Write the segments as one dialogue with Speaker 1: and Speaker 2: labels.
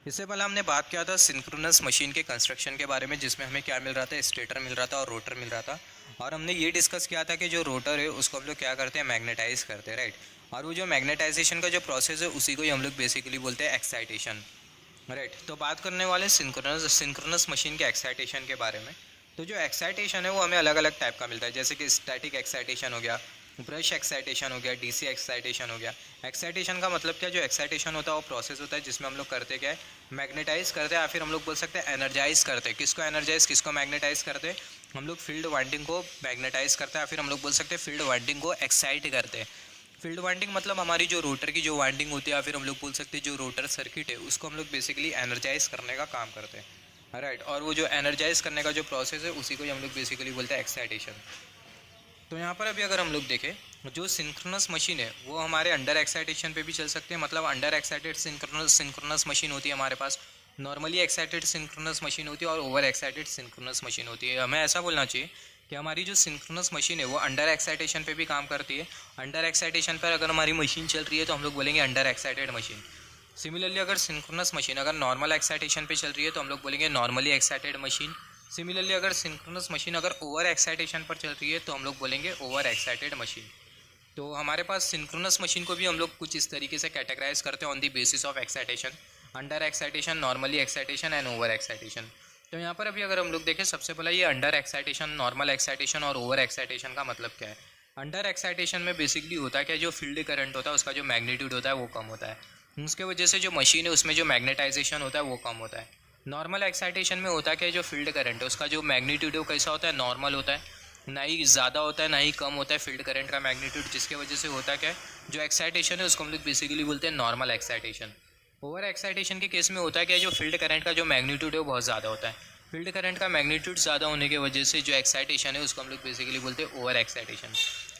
Speaker 1: इससे पहले हमने बात किया था सिंक्रोनस मशीन के कंस्ट्रक्शन के बारे में, जिसमें हमें क्या मिल रहा था, स्टेटर मिल रहा था और रोटर मिल रहा था। और हमने ये डिस्कस किया था कि जो रोटर है उसको हम लोग क्या करते हैं, मैग्नेटाइज करते हैं, राइट। और वो जो मैग्नेटाइजेशन का जो प्रोसेस है उसी को ही हम लोग बेसिकली बोलते हैं एक्साइटेशन, राइट। तो बात करने वाले सिंक्रोनस मशीन के एक्साइटेशन के बारे में। तो जो एक्साइटेशन है वो हमें अलग अलग टाइप का मिलता है, जैसे कि स्टैटिक एक्साइटेशन हो गया, ब्रश एक्साइटेशन हो गया, डीसी एक्साइटेशन हो गया। एक्साइटेशन का मतलब क्या, जो एक्साइटेशन होता है वो प्रोसेस होता है जिसमें हम लोग करते क्या है, मैग्नेटाइज करते हैं, या फिर हम लोग बोल सकते हैं एनर्जाइज करते हैं। किसको एनर्जाइज, किसको मैग्नेटाइज करते हैं, हम लोग फील्ड वाइंडिंग को मैग्नेटाइज करते हैं, या फिर हम लोग बोल सकते हैं फील्ड वाइंडिंग को एक्साइट करते हैं। फील्ड वाइंडिंग मतलब हमारी जो रोटर की जो वाइंडिंग होती है, या फिर हम लोग बोल सकते हैं जो रोटर सर्किट है उसको हम लोग बेसिकली एनर्जाइज करने का काम करते हैं, राइट। और वो जो एनर्जाइज करने का जो प्रोसेस है उसी को ही हम लोग बेसिकली बोलते हैं एक्साइटेशन। तो यहाँ पर अभी अगर हम लोग देखें, जो सिंक्रोनस मशीन है वो हमारे अंडर एक्साइटेशन पे भी चल सकते हैं। मतलब अंडर एक्साइटेड सिंक्रोनस मशीन होती है हमारे पास, नॉर्मली एक्साइटेड सिंक्रोनस मशीन होती है और ओवर एक्साइटेड सिंक्रोनस मशीन होती है। हमें ऐसा बोलना चाहिए कि हमारी जो सिंक्रोनस मशीन है वो अंडर एक्साइटेशन पे भी काम करती है। अंडर एक्साइटेशन पर अगर हमारी मशीन चल रही है तो हम लोग बोलेंगे अंडर एक्साइटेड मशीन। सिमिलरली अगर सिंक्रोनस मशीन अगर नॉर्मल एक्साइटेशन पे चल रही है तो हम लोग बोलेंगे नॉर्मली एक्साइटेड मशीन। सिमिलरली अगर सिंक्रोनस मशीन अगर ओवर एक्साइटेशन पर चल रही है तो हम लोग बोलेंगे ओवर एक्साइटेड मशीन। तो हमारे पास सिंक्रोनस मशीन को भी हम लोग कुछ इस तरीके से कैटेगराइज करते हैं on the basis of excitation, under excitation, normally excitation and over excitation. तो यहाँ पर अभी अगर हम लोग देखें, सबसे पहले ये अंडर एक्साइटेशन, नॉर्मल एक्साइटेशन और ओवर एक्साइटेशन का मतलब क्या है। अंडर एक्साइटेशन में बेसिकली होता है क्या, जो फील्ड करंट होता है उसका जो मैग्नीट्यूड होता है वो कम होता है, उसके वजह से जो मशीन है उसमें जो मैग्नेटाइजेशन होता है वो कम होता है। नॉर्मल एक्साइटेशन में होता क्या है, जो फील्ड करंट है उसका जो मैग्नीट्यूड है वो कैसा होता है, नॉर्मल होता है, ना ही ज़्यादा होता है ना ही कम होता है फील्ड करंट का मैग्नीट्यूड, जिसके वजह से होता क्या है, जो एक्साइटेशन है उसको हम लोग बेसिकली बोलते हैं नॉर्मल एक्साइटेशन। ओवर एक्साइटेशन के केस में होता क्या है, जो फील्ड करंट का जो मैग्नीट्यूड है वो बहुत ज़्यादा होता है। फील्ड करंट का मैग्नीट्यूड ज़्यादा होने की वजह से जो एक्साइटेशन है उसको हम लोग बेसिकली बोलते हैं ओवर एक्साइटेशन।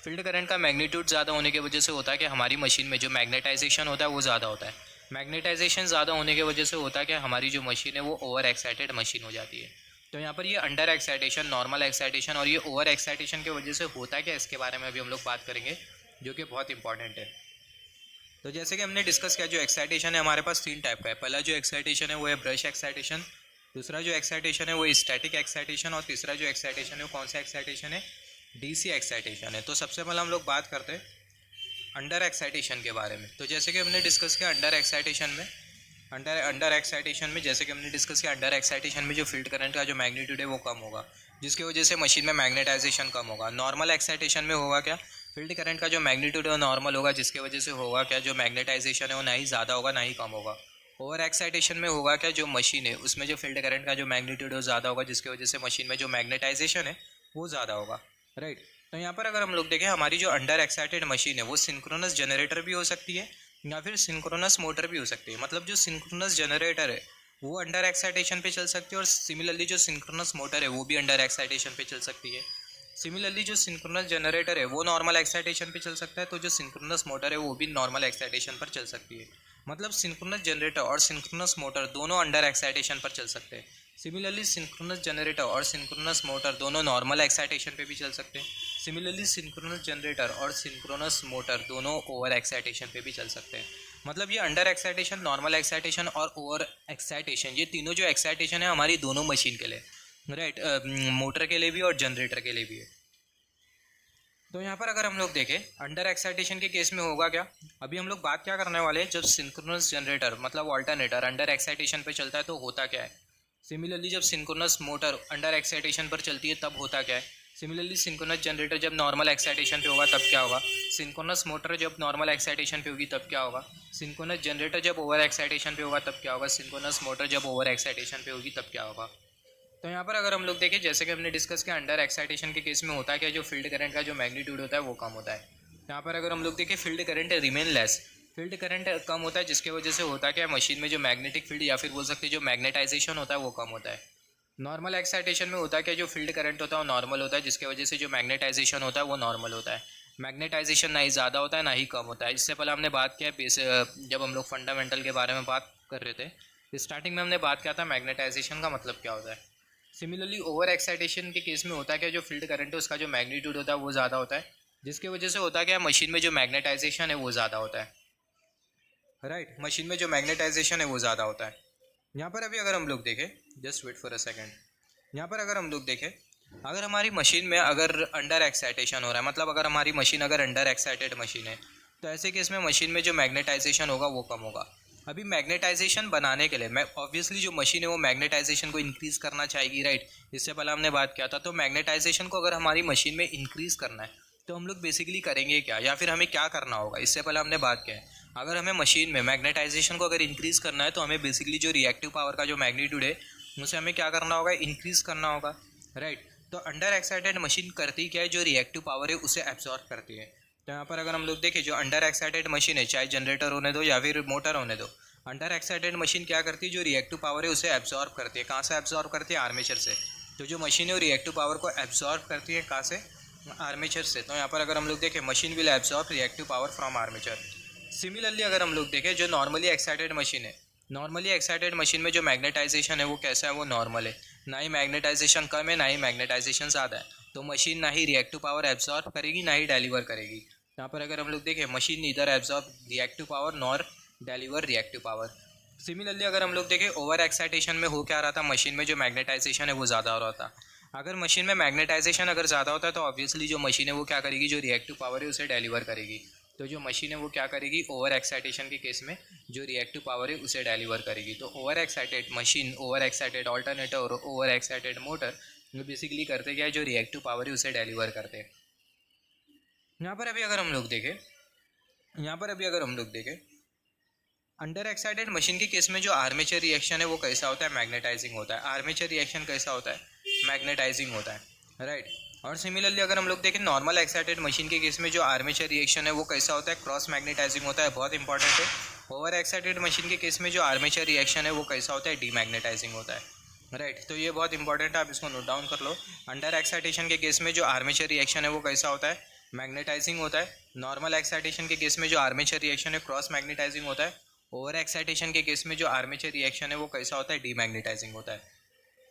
Speaker 1: फील्ड करंट का मैग्नीट्यूड ज़्यादा होने की वजह से होता है कि हमारी मशीन में जो मैग्नेटाइजेशन होता है वो ज़्यादा होता है। मैग्नेटाइजेशन ज़्यादा होने की वजह से होता है कि हमारी जो मशीन है वो ओवर एक्साइटेड मशीन हो जाती है। तो यहाँ पर ये अंडर एक्साइटेशन, नॉर्मल एक्साइटेशन और ये ओवर एक्साइटेशन की वजह से होता है क्या, इसके बारे में अभी हम लोग बात करेंगे, जो कि बहुत इंपॉर्टेंट है। तो जैसे कि हमने डिस्कस किया, जो एक्साइटेशन है हमारे पास तीन टाइप का है। पहला जो एक्साइटेशन है वो है ब्रश एक्साइटेशन, दूसरा जो एक्साइटेशन है वो स्टैटिक एक्साइटेशन, और तीसरा जो एक्साइटेशन है वो कौन सा एक्साइटेशन है, डीसी एक्साइटेशन है। तो सबसे पहले हम लोग बात करते हैं अंडर एक्साइटेशन के बारे में। तो जैसे कि हमने डिस्कस किया अंडर एक्साइटेशन में, अंडर एक्साइटेशन में जैसे कि हमने डिस्कस किया, अंडर एक्साइटेशन में जो फील्ड करंट का जो मैग्नीट्यूड है वो कम होगा, जिसकी वजह से मशीन में मैग्नेटाइजेशन कम होगा। नॉर्मल एक्साइटेशन में होगा क्या, फील्ड करंट का जो मैग्नीट्यूड है वो नॉर्मल होगा, जिसकी वजह से होगा क्या, जो मैग्नेटाइजेशन है वो ना ही ज़्यादा होगा ना ही कम होगा। ओवर एक्साइटेशन में होगा क्या, जो मशीन है उसमें जो फील्ड करंट का जो मैग्नीट्यूड है वो ज़्यादा होगा, जिसकी वजह से मशीन में जो मैग्नेटाइजेशन है वो ज़्यादा होगा, राइट। तो यहाँ पर अगर हम लोग देखें, हमारी जो अंडर एक्साइटेड मशीन है वो सिंक्रोनस जनरेटर भी हो सकती है या फिर सिंक्रोनस मोटर भी हो सकती है। मतलब जो सिंक्रोनस जनरेटर है वो अंडर एक्साइटेशन पे चल सकती है, और सिमिलरली जो सिंक्रोनस मोटर है वो भी अंडर एक्साइटेशन पे चल सकती है। सिमिलरली जो सिंक्रोनस जनरेटर है वो नॉर्मल एक्साइटेशन पे चल सकता है, तो जो सिंक्रोनस मोटर है वो भी नॉर्मल एक्साइटेशन पर चल सकती है। मतलब सिंक्रोनस जनरेटर और सिंक्रोनस मोटर दोनों अंडर एक्साइटेशन पर चल सकते हैं। सिमिलरली सिंक्रोनस जनरेटर और सिंक्रोनस मोटर दोनों नॉर्मल एक्साइटेशन पे भी चल सकते हैं। सिमिलरली सिंक्रोनस जनरेटर और सिंक्रोनस मोटर दोनों ओवर एक्साइटेशन पे भी चल सकते हैं। मतलब ये अंडर एक्साइटेशन, नॉर्मल एक्साइटेशन और ओवर एक्साइटेशन, ये तीनों जो एक्साइटेशन है हमारी दोनों मशीन के लिए, राइट, मोटर के लिए भी और जनरेटर के लिए भी है। तो यहाँ पर अगर हम लोग देखें अंडर एक्साइटेशन के केस में होगा क्या, अभी हम लोग बात क्या करने वाले हैं, जब सिंक्रोनस जनरेटर मतलब ऑल्टरनेटर अंडर एक्साइटेशन पे चलता है तो होता क्या है। सिमिलरली जब सिंक्रोनस मोटर अंडर एक्साइटेशन पर चलती है तब होता क्या है। सिमिलरली सिंक्रोनस जनरेटर जब नॉर्मल एक्साइटेशन पे होगा तब क्या होगा। सिंक्रोनस मोटर जब नॉर्मल एक्साइटेशन पे होगी तब क्या होगा। सिंक्रोनस जनरेटर जब ओवर एक्साइटेशन पे होगा तब क्या होगा। सिंक्रोनस मोटर जब ओवर एक्साइटेशन पे होगी तब क्या होगा। तो यहाँ पर अगर हम लोग देखें, जैसे कि हमने डिस्कस किया अंडर एक्साइटेशन के केस में होता है क्या, जो फील्ड करंट का जो मैग्नीट्यूड होता है वो कम होता है। यहाँ पर अगर हम लोग देखें field current remain less, field current कम होता है, जिसकी वजह से होता है क्या, मशीन में जो मैग्नेटिक फील्ड या फिर बोल सकते हैं जो मैग्नेटाइजेशन होता है वो कम होता है। नॉर्मल एक्साइटेशन में होता है क्या, जो फील्ड करंट होता है वो नॉर्मल होता है, जिसकी वजह से जो मैग्नेटाइजेशन होता है वो नॉर्मल होता है। मैग्नेटाइजेशन ना ही ज़्यादा होता है ना ही कम होता है। इससे पहले हमने बात किया जब हम लोग फंडामेंटल के बारे में बात कर रहे थे, स्टार्टिंग में हमने बात किया था मैग्नेटाइजेशन का मतलब क्या होता है। सिमिलरली ओवर एक्साइटेशन के केस में होता है क्या, जो फील्ड करंट है उसका जो मैग्नीट्यूड होता है वो ज़्यादा होता है, जिसकी वजह से होता है क्या, मशीन में जो मैग्नेटाइजेशन है वो ज़्यादा होता है, राइट। मशीन में जो मैग्नेटाइजेशन है वो ज़्यादा होता है। यहाँ पर अभी अगर हम लोग देखें, just wait for a second, यहाँ पर अगर हम लोग देखें, अगर हमारी मशीन में अगर अंडर एक्साइटेशन हो रहा है, मतलब अगर हमारी मशीन अगर अंडर एक्साइटेड मशीन है, तो ऐसे केस में मशीन में जो मैग्नेटाइजेशन होगा वो कम होगा। अभी मैग्नेटाइजेशन बनाने के लिए मैं ऑब्वियसली जो मशीन है वो मैग्नेटाइजेशन को इंक्रीज़ करना चाहेगी, राइट। इससे पहले हमने बात किया था। तो मैग्नेटाइजेशन को अगर हमारी मशीन में इंक्रीज़ करना है तो हम लोग बेसिकली करेंगे क्या, या फिर हमें क्या करना होगा। इससे पहले हमने बात किया है, अगर हमें मशीन में मैग्नेटाइजेशन को अगर इंक्रीज़ करना है तो हमें बेसिकली जो रिएक्टिव पावर का जो मैग्नीट्यूड है उसे हमें क्या करना होगा, इंक्रीज़ करना होगा, राइट। तो अंडर एक्साइटेड मशीन करती क्या है, जो रिएक्टिव पावर है उसे एब्जॉर्ब करती है। तो यहाँ पर अगर हम लोग देखें, जो अंडर एक्साइटेड मशीन है, चाहे जनरेटर होने दो या फिर मोटर होने दो, अंडर एक्साइटेड मशीन क्या करती है, जो रिएक्टिव पावर है उसे एब्जॉर्ब करती है। कहाँ से एब्जॉर्ब करती है, आर्मेचर से। तो जो मशीन है वो रिएक्टिव पावर को एब्जॉर्ब करती है, कहाँ से, आर्मेचर से। तो यहाँ पर अगर हम लोग देखें, machine will absorb reactive power from armature. Similarly अगर हम लोग देखें, जो नॉर्मली एक्साइटेड मशीन है, नॉर्मली एक्साइटेड मशीन में जो मैग्नेटाइजेशन है वो कैसा है, वो नॉर्मल है। ना ही मैग्नेटाइजेशन कम है, ना ही मैग्नेटाइजेशन ज़्यादा है। तो मशीन ना ही रिएक्टिव पावर एब्जॉर्ब करेगी, ना ही डिलीवर करेगी। यहाँ पर अगर हम लोग देखें, machine neither absorb reactive power nor deliver reactive power. Similarly अगर हम लोग देखें, ओवर एक्साइटेशन में हो क्या रहा था, मशीन में जो मैग्नेटाइजेशन है वो ज़्यादा हो रहा था। अगर मशीन में मैग्नेटाइजेशन अगर ज़्यादा होता है तो ऑब्वियसली जो मशीन है वो क्या करेगी, जो रिएक्टिव पावर है उसे डिलीवर करेगी। तो जो मशीन है वो क्या करेगी, ओवर एक्साइटेशन के केस में जो रिएक्टिव पावर है उसे डिलीवर करेगी। तो over excited machine, over excited alternator और ओवर एक्साइटेड मोटर जो बेसिकली करते क्या है, जो रिएक्टिव पावर है उसे डिलीवर करते हैं। यहाँ पर अभी अगर हम लोग देखें, यहाँ पर अभी अगर हम लोग देखें, अंडर एक्साइटेड मशीन के केस में जो आर्मेचर रिएक्शन है वो कैसा होता है, मैग्नेटाइजिंग होता है। आर्मेचर रिएक्शन कैसा होता है, मैग्नेटाइजिंग होता है, राइट। और सिमिलरली अगर हम लोग देखें, नॉर्मल एक्साइटेड मशीन के केस में जो आर्मेचर रिएक्शन है वो कैसा होता है, क्रॉस मैग्नेटाइजिंग होता है, बहुत इंपॉर्टेंट है। ओवर एक्साइटेड मशीन के केस में जो आर्मेचर रिएक्शन है वो कैसा होता है, डीमैग्नेटाइजिंग होता है, राइट। तो ये बहुत इंपॉर्टेंट है, आप इसको नोट डाउन कर लो। अंडर एक्साइटेशन के केस में जो आर्मेचर रिएक्शन है वो कैसा होता है, मैग्नेटाइजिंग होता है। नॉर्मल एक्साइटेशन के केस में जो आर्मेचर रिएक्शन है क्रॉस मैग्नेटाइजिंग होता है। ओवर एक्साइटेशन के केस में जो आर्मेचर रिएक्शन है वो कैसा होता है, डीमैग्नेटाइजिंग होता है।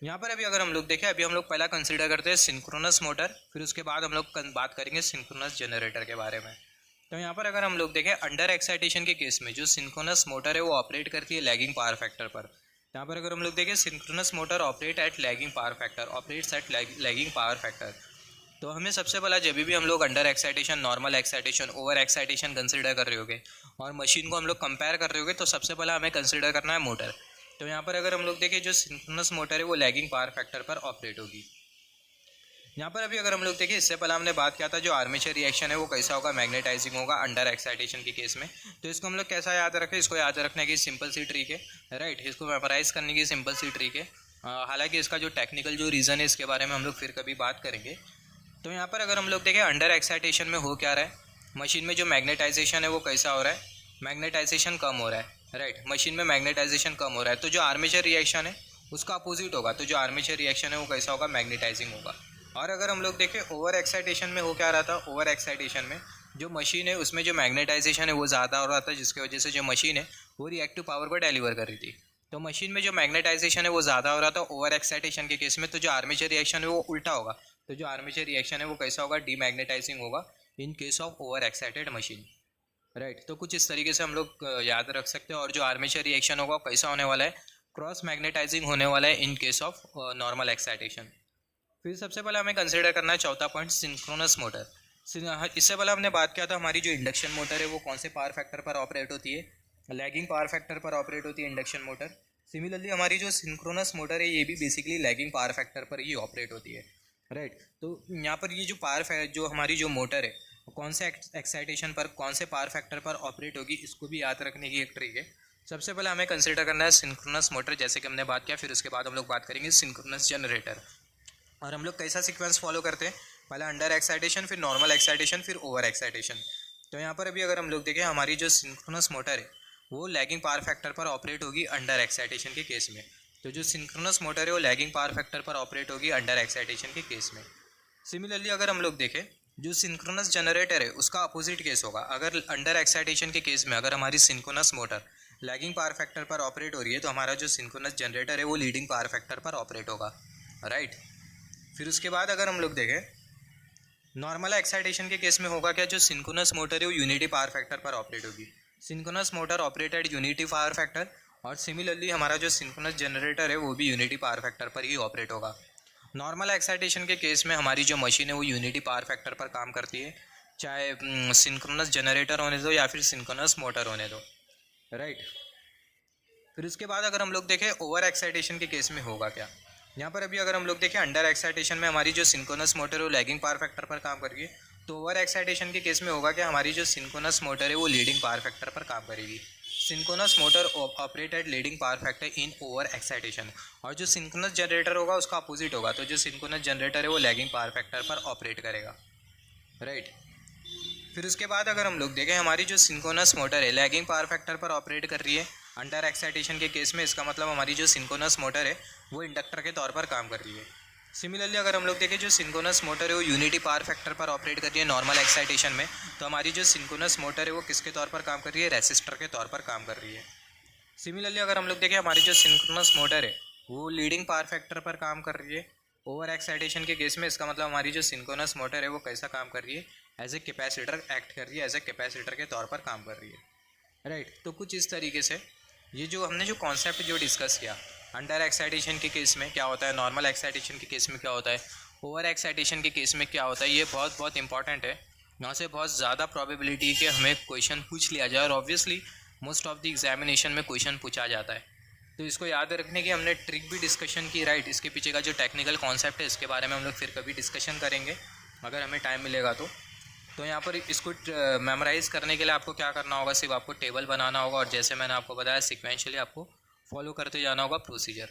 Speaker 1: यहाँ पर अभी अगर हम लोग देखें, अभी हम लोग पहला कंसीडर करते हैं सिंक्रोनस मोटर, फिर उसके बाद हम लोग बात करेंगे सिंक्रोनस जनरेटर के बारे में। तो यहाँ पर अगर हम लोग देखें, अंडर एक्साइटेशन के केस में जो सिंक्रोनस मोटर है वो ऑपरेट करती है लैगिंग पावर फैक्टर पर। यहाँ पर अगर हम लोग देखें, synchronous motor operate at lagging power factor, operates at lagging power factor. तो हमें सबसे पहला, जब भी हम लोग under excitation, normal excitation, over excitation consider कर रहे होगे और मशीन को हम लोग कंपेयर कर रहे होगे, तो सबसे पहला हमें कंसिडर करना है मोटर। तो यहाँ पर अगर हम लोग देखें, जो सिंक्रोनस मोटर है वो लैगिंग पावर फैक्टर पर ऑपरेट होगी। यहाँ पर अभी अगर हम लोग देखें, इससे पहले हमने बात किया था जो आर्मेचर रिएक्शन है वो कैसा होगा, मैग्नेटाइजिंग होगा अंडर एक्साइटेशन के केस में। तो इसको हम लोग कैसा याद रखें, इसको याद रखने की सिंपल सी ट्रिक है, राइट। इसको मेमोराइज करने की सिंपल सी ट्रिक है। हालांकि इसका जो टेक्निकल जो रीज़न है इसके बारे में हम लोग फिर कभी बात करेंगे। तो यहाँ पर अगर हम लोग देखें, अंडर एक्साइटेशन में हो क्या रहा है, मशीन में जो मैग्नेटाइजेशन है वो कैसा हो रहा है, मैग्नेटाइजेशन कम हो रहा है, राइट। मशीन में मैग्नेटाइजेशन कम हो रहा है, तो जो आर्मेचर रिएक्शन है उसका अपोजिट होगा। तो जो आर्मेचर रिएक्शन है वो कैसा होगा, मैग्नेटाइजिंग होगा। और अगर हम लोग देखें, ओवर एक्साइटेशन में हो क्या रहा था, ओवर एक्साइटेशन में जो मशीन है उसमें जो मैग्नेटाइजेशन है वो ज़्यादा हो रहा था, जिसकी वजह से जो मशीन है वो रिएक्टिव पावर को डिलीवर कर रही थी। तो मशीन में जो मैग्नेटाइजेशन है वो ज़्यादा हो रहा था ओवर एक्साइटेशन के केस में। तो जो आर्मेचर रिएक्शन है वो उल्टा होगा। तो जो आर्मेचर रिएक्शन है वो कैसा होगा, डीमैग्नेटाइजिंग होगा in case of over excited machine, right. तो कुछ इस तरीके से हम लोग याद रख सकते हैं। और जो आर्मेचर रिएक्शन होगा कैसा होने वाला है, क्रॉस मैग्नेटाइजिंग होने वाला है in case of normal excitation. फिर सबसे पहले हमें कंसिडर करना है चौथा पॉइंट, सिंक्रोनस मोटर। इससे पहले हमने बात किया था हमारी जो इंडक्शन मोटर है वो कौन से पावर फैक्टर पर ऑपरेट होती है, लैगिंग पावर फैक्टर पर ऑपरेट होती है इंडक्शन मोटर। सिमिलरली हमारी जो सिंक्रोनस मोटर है ये भी बेसिकली लैगिंग पावर फैक्टर पर ही ऑपरेट होती है, राइट। तो यहाँ पर ये जो जो हमारी जो मोटर है कौन से एक्साइटेशन पर, कौन से पावर फैक्टर पर ऑपरेट होगी, इसको भी याद रखने की एक ट्रिक है। सबसे पहले हमें कंसिडर करना है सिंक्रोनस मोटर, जैसे कि हमने बात किया। फिर उसके बाद हम लोग बात करेंगे सिंक्रोनस जनरेटर। और हम लोग कैसा सीक्वेंस फॉलो करते हैं, पहले अंडर एक्साइटेशन, फिर नॉर्मल एक्साइटेशन, फिर ओवर एक्साइटेशन। तो यहाँ पर अभी अगर हम लोग देखें, हमारी जो सिंक्रोनस मोटर है वो लैगिंग पावर फैक्टर पर ऑपरेट होगी अंडर एक्साइटेशन के केस में। तो जो सिंक्रोनस मोटर है वो लैगिंग पावर फैक्टर पर ऑपरेट होगी अंडर एक्साइटेशन के केस में। सिमिलरली अगर हम लोग देखें, जो सिंक्रोनस जनरेटर है उसका अपोजिट केस होगा। अगर अंडर एक्साइटेशन के केस में अगर हमारी synchronous motor lagging power factor पर ऑपरेट हो रही है, तो हमारा जो सिंक्रोनस जनरेटर है वो लीडिंग पावर फैक्टर पर ऑपरेट होगा, राइट। फिर उसके बाद अगर हम लोग देखें, नॉर्मल एक्साइटेशन के केस में होगा क्या, जो सिंक्रोनस मोटर है वो यूनिटी पावर फैक्टर पर ऑपरेट होगी। Synchronous motor operate at unity power factor और सिमिलरली हमारा जो सिंक्रोनस जनरेटर है वो भी यूनिटी पावर फैक्टर पर ही ऑपरेट होगा। नॉर्मल एक्साइटेशन के केस में हमारी जो मशीन है वो यूनिटी पावर फैक्टर पर काम करती है, चाहे सिंक्रोनस जनरेटर होने दो या फिर सिंक्रोनस मोटर होने दो, राइट। फिर उसके बाद अगर हम लोग देखें ओवर एक्साइटेशन के केस में होगा क्या, यहाँ पर अभी अगर हम लोग देखें अंडर एक्साइटेशन में हमारी जो सिंक्रोनस मोटर है वो लैगिंग पावर फैक्टर पर काम करेगी, तो ओवर एक्साइटेशन के केस में होगा क्या, हमारी जो सिंक्रोनस मोटर है वो लीडिंग पावर फैक्टर पर काम करेगी। Synchronous motor operate at leading power factor in over excitation, और जो सिंक्रोनस जनरेटर होगा उसका अपोजिट होगा, तो जो सिंक्रोनस जनरेटर है वो लैगिंग पावर फैक्टर पर ऑपरेट करेगा, राइट। फिर उसके बाद अगर हम लोग देखें हमारी जो सिंक्रोनस मोटर है लैगिंग पावर फैक्टर पर ऑपरेट कर रही है अंडर एक्साइटेशन के केस में, इसका मतलब हमारी जो सिंक्रोनस मोटर है वो इंडक्टर के तौर पर काम कर रही है। सिमिलरली अगर हम लोग देखें जो सिंक्रोनस मोटर है वो यूनिटी पावर फैक्टर पर ऑपरेट कर रही है नॉर्मल एक्साइटेशन में, तो हमारी जो सिंक्रोनस मोटर है वो किसके तौर पर काम कर रही है, रेसिस्टर के तौर पर काम कर रही है। सिमिलरली अगर हम लोग देखें हमारी जो सिंक्रोनस मोटर है वो लीडिंग पावर फैक्टर पर काम कर रही है ओवर एक्साइटेशन के केस में, इसका मतलब हमारी जो सिंक्रोनस मोटर है वो कैसा काम कर रही है, एज ए कैपेसिटर एक्ट कर रही है, एज ए कैपेसिटर के तौर पर काम कर रही है, राइट। तो कुछ इस तरीके से ये जो हमने जो कॉन्सेप्ट जो डिस्कस किया अंडर एक्साइटेशन के केस में क्या होता है, नॉर्मल एक्साइटेशन के केस में क्या होता है, ओवर एक्साइटेशन के केस में क्या होता है, ये बहुत बहुत इंपॉर्टेंट है। यहाँ से बहुत ज़्यादा प्रॉबिलिटी है कि हमें क्वेश्चन पूछ लिया जाए, और obviously most of the examination में क्वेश्चन पूछा जाता है, तो इसको याद रखने की हमने ट्रिक भी डिस्कशन की, राइट। इसके पीछे का जो टेक्निकल कॉन्सेप्ट है इसके बारे में हम लोग फिर कभी डिस्कशन करेंगे अगर हमें टाइम मिलेगा तो यहाँ पर इसको मेमोराइज़ करने के लिए आपको क्या करना होगा, सिर्फ आपको टेबल बनाना होगा, और जैसे मैंने आपको बताया सिक्वेंशियली आपको फॉलो करते जाना होगा प्रोसीजर।